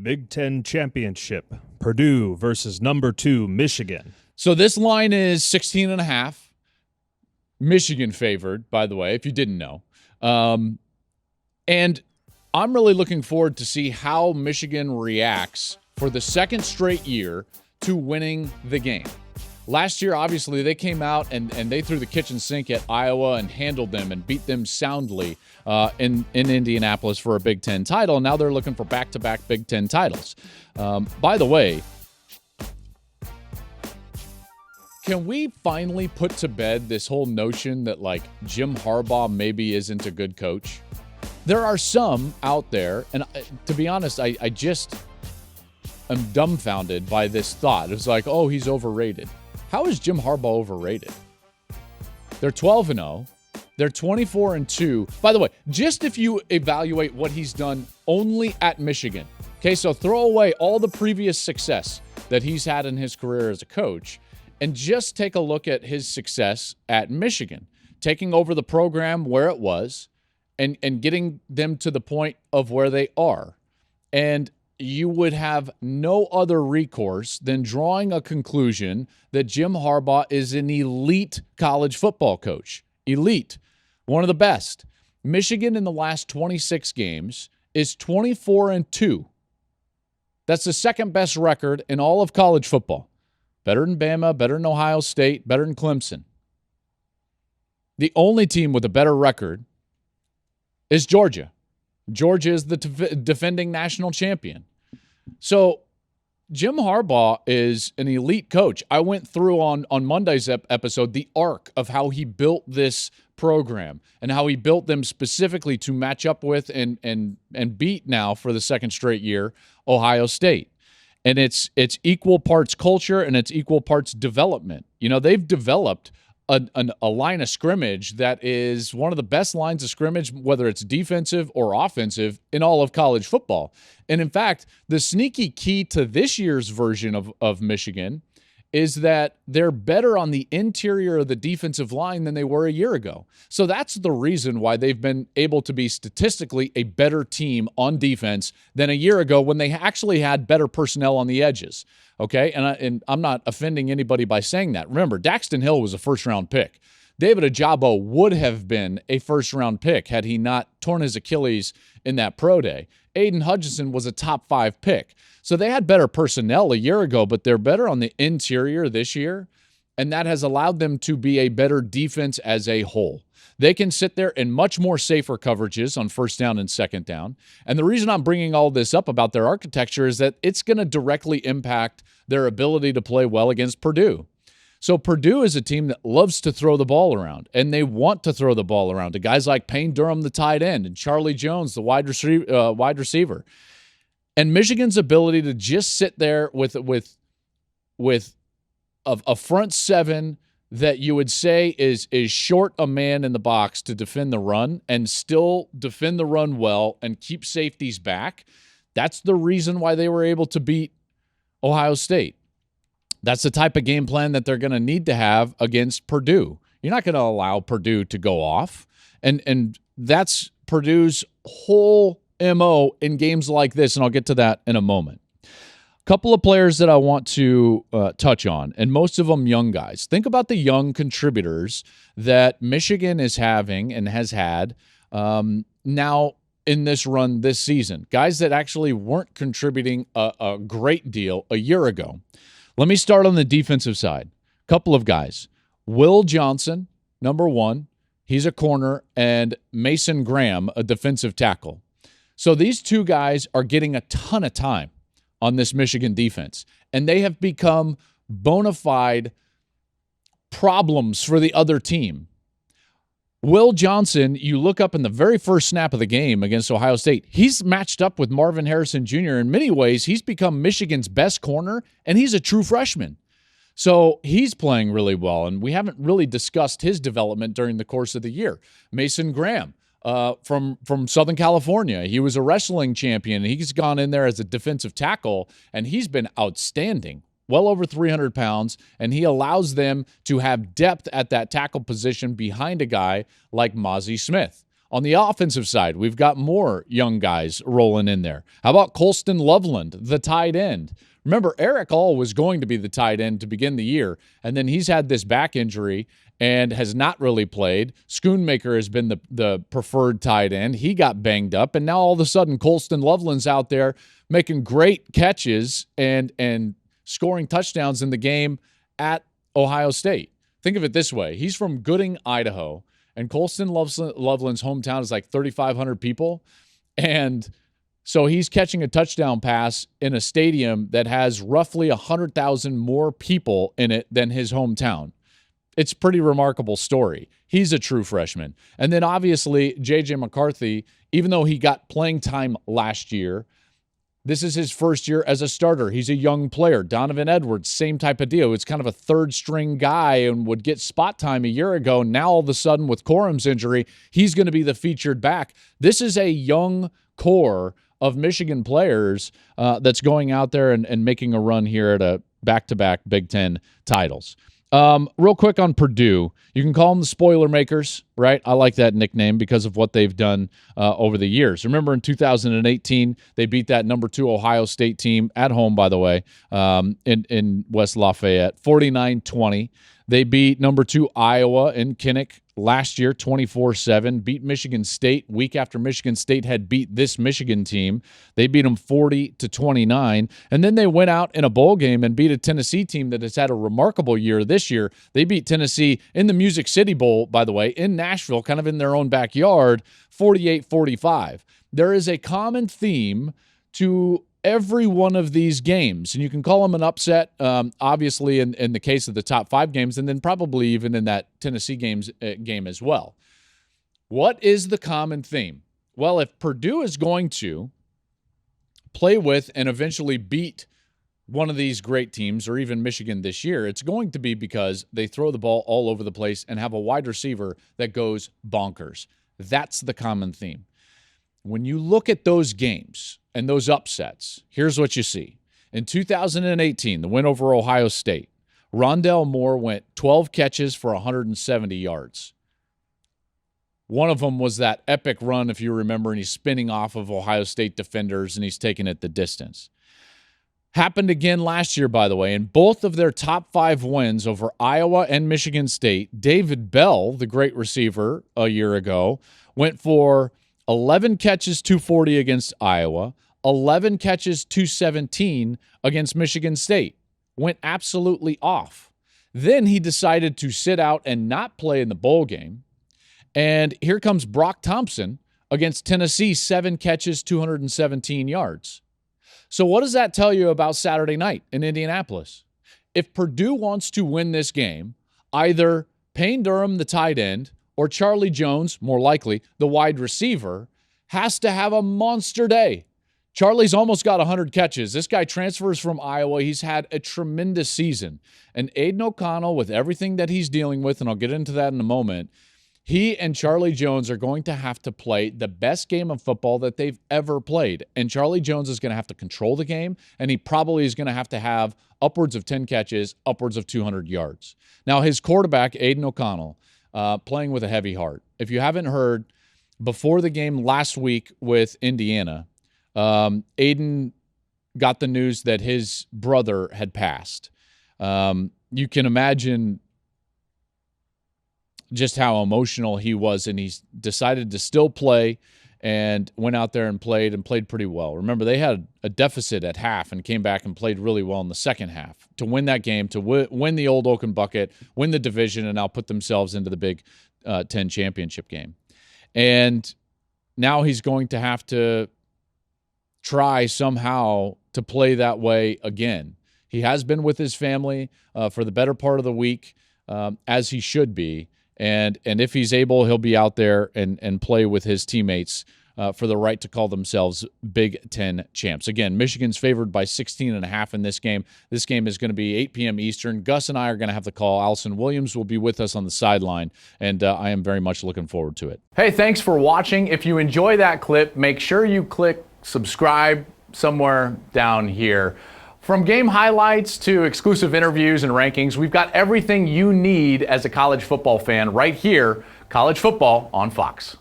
Big Ten Championship, Purdue versus number 2, Michigan. So this line is 16.5. Michigan favored, by the way, if you didn't know. And I'm really looking forward to see how Michigan reacts for the second straight year to winning the game. Last year, obviously, they came out and they threw the kitchen sink at Iowa and handled them and beat them soundly in Indianapolis for a Big Ten title. Now they're looking for back-to-back Big Ten titles. By the way, can we finally put to bed this whole notion that, like, Jim Harbaugh maybe isn't a good coach? There are some out there, and to be honest, I just am dumbfounded by this thought. It's like, oh, he's overrated. How is Jim Harbaugh overrated? They're 12-0. They're 24-2. By the way, just if you evaluate what he's done only at Michigan, okay, so throw away all the previous success that he's had in his career as a coach and just take a look at his success at Michigan, taking over the program where it was and getting them to the point of where they are. And you would have no other recourse than drawing a conclusion that Jim Harbaugh is an elite college football coach. Elite. One of the best. Michigan in the last 26 games is 24-2. That's the second best record in all of college football. Better than Bama, better than Ohio State, better than Clemson. The only team with a better record is Georgia. Georgia is the defending national champion. So Jim Harbaugh is an elite coach. I went through on Monday's episode the arc of how he built this program and how he built them specifically to match up with and beat now for the second straight year Ohio State. And it's equal parts culture and it's equal parts development. You know, they've developed a line of scrimmage that is one of the best lines of scrimmage, whether it's defensive or offensive, in all of college football. And in fact, the sneaky key to this year's version of Michigan is that they're better on the interior of the defensive line than they were a year ago. So that's the reason why they've been able to be statistically a better team on defense than a year ago when they actually had better personnel on the edges. Okay, and I'm not offending anybody by saying that. Remember, Daxton Hill was a first-round pick. David Ojabo would have been a first-round pick had he not torn his Achilles in that pro day. Aiden Hutchinson was a top 5 pick. So they had better personnel a year ago, but they're better on the interior this year, and that has allowed them to be a better defense as a whole. They can sit there in much more safer coverages on first down and second down. And the reason I'm bringing all this up about their architecture is that it's going to directly impact their ability to play well against Purdue. So Purdue is a team that loves to throw the ball around, and they want to throw the ball around to guys like Payne Durham, the tight end, and Charlie Jones, the wide receiver. And Michigan's ability to just sit there with a front seven that you would say is short a man in the box to defend the run and still defend the run well and keep safeties back. That's the reason why they were able to beat Ohio State. That's the type of game plan that they're going to need to have against Purdue. You're not going to allow Purdue to go off. And that's Purdue's whole MO in games like this, and I'll get to that in a moment. Couple of players that I want to touch on, and most of them young guys. Think about the young contributors that Michigan is having and has had now in this run this season. Guys that actually weren't contributing a great deal a year ago. Let me start on the defensive side. Couple of guys. Will Johnson, number 1. He's a corner, and Mason Graham, a defensive tackle. So these two guys are getting a ton of time on this Michigan defense, and they have become bona fide problems for the other team. Will Johnson, you look up in the very first snap of the game against Ohio State, he's matched up with Marvin Harrison Jr. In many ways, he's become Michigan's best corner, and he's a true freshman. So he's playing really well, and we haven't really discussed his development during the course of the year. Mason Graham, from Southern California. He was a wrestling champion, and he's gone in there as a defensive tackle, and he's been outstanding. Well over 300 pounds, and he allows them to have depth at that tackle position behind a guy like Mozzie Smith. On the offensive side, we've got more young guys rolling in there. How about Colston Loveland, the tight end? Remember, Eric All was going to be the tight end to begin the year, and then he's had this back injury and has not really played. Schoonmaker has been the preferred tight end. He got banged up, and now all of a sudden Colston Loveland's out there making great catches and scoring touchdowns in the game at Ohio State. Think of it this way. He's from Gooding, Idaho, and Colston Loveland's hometown is like 3,500 people, and so he's catching a touchdown pass in a stadium that has roughly 100,000 more people in it than his hometown. It's a pretty remarkable story. He's a true freshman. And then obviously J.J. McCarthy, even though he got playing time last year, this is his first year as a starter. He's a young player. Donovan Edwards, same type of deal. It's kind of a third-string guy and would get spot time a year ago. Now all of a sudden with Corum's injury, he's going to be the featured back. This is a young core of Michigan players that's going out there and making a run here at a back-to-back Big Ten titles. Real quick on Purdue, you can call them the Boilermakers, right? I like that nickname because of what they've done over the years. Remember in 2018, they beat that number 2 Ohio State team at home, by the way, in West Lafayette, 49-20. They beat number 2 Iowa in Kinnick last year, 24-7. Beat Michigan State week after Michigan State had beat this Michigan team. They beat them 40-29. And then they went out in a bowl game and beat a Tennessee team that has had a remarkable year this year. They beat Tennessee in the Music City Bowl, by the way, in Nashville, kind of in their own backyard, 48-45. There is a common theme to every one of these games, and you can call them an upset, obviously in the case of the top 5 games, and then probably even in that Tennessee game as well. What is the common theme? Well, if Purdue is going to play with and eventually beat one of these great teams, or even Michigan this year, it's going to be because they throw the ball all over the place and have a wide receiver that goes bonkers. That's the common theme. When you look at those games and those upsets, here's what you see. In 2018, the win over Ohio State, Rondell Moore went 12 catches for 170 yards. One of them was that epic run, if you remember, and he's spinning off of Ohio State defenders and he's taking it the distance. Happened again last year, by the way. In both of their top 5 wins over Iowa and Michigan State, David Bell, the great receiver a year ago, went for 11 catches, 240 against Iowa, 11 catches, 217 against Michigan State. Went absolutely off. Then he decided to sit out and not play in the bowl game. And here comes Brock Thompson against Tennessee, 7 catches, 217 yards. So what does that tell you about Saturday night in Indianapolis? If Purdue wants to win this game, either Payne Durham, the tight end, or Charlie Jones, more likely, the wide receiver, has to have a monster day. Charlie's almost got 100 catches. This guy transfers from Iowa. He's had a tremendous season. And Aiden O'Connell, with everything that he's dealing with, and I'll get into that in a moment, he and Charlie Jones are going to have to play the best game of football that they've ever played. And Charlie Jones is going to have to control the game, and he probably is going to have upwards of 10 catches, upwards of 200 yards. Now, his quarterback, Aiden O'Connell, playing with a heavy heart. If you haven't heard, before the game last week with Indiana, Aiden got the news that his brother had passed. You can imagine just how emotional he was, and he decided to still play and went out there and played pretty well. Remember, they had a deficit at half and came back and played really well in the second half to win that game, to win the Old Oaken Bucket, win the division, and now put themselves into the Big Ten championship game. And now he's going to have to try somehow to play that way again. He has been with his family for the better part of the week, as he should be. And if he's able, he'll be out there and play with his teammates for the right to call themselves Big Ten champs. Again, Michigan's favored by 16.5 in this game. This game is going to be 8 p.m. Eastern. Gus and I are going to have the call. Allison Williams will be with us on the sideline, and I am very much looking forward to it. Hey, thanks for watching. If you enjoy that clip, make sure you click subscribe somewhere down here. From game highlights to exclusive interviews and rankings, we've got everything you need as a college football fan right here, College Football on Fox.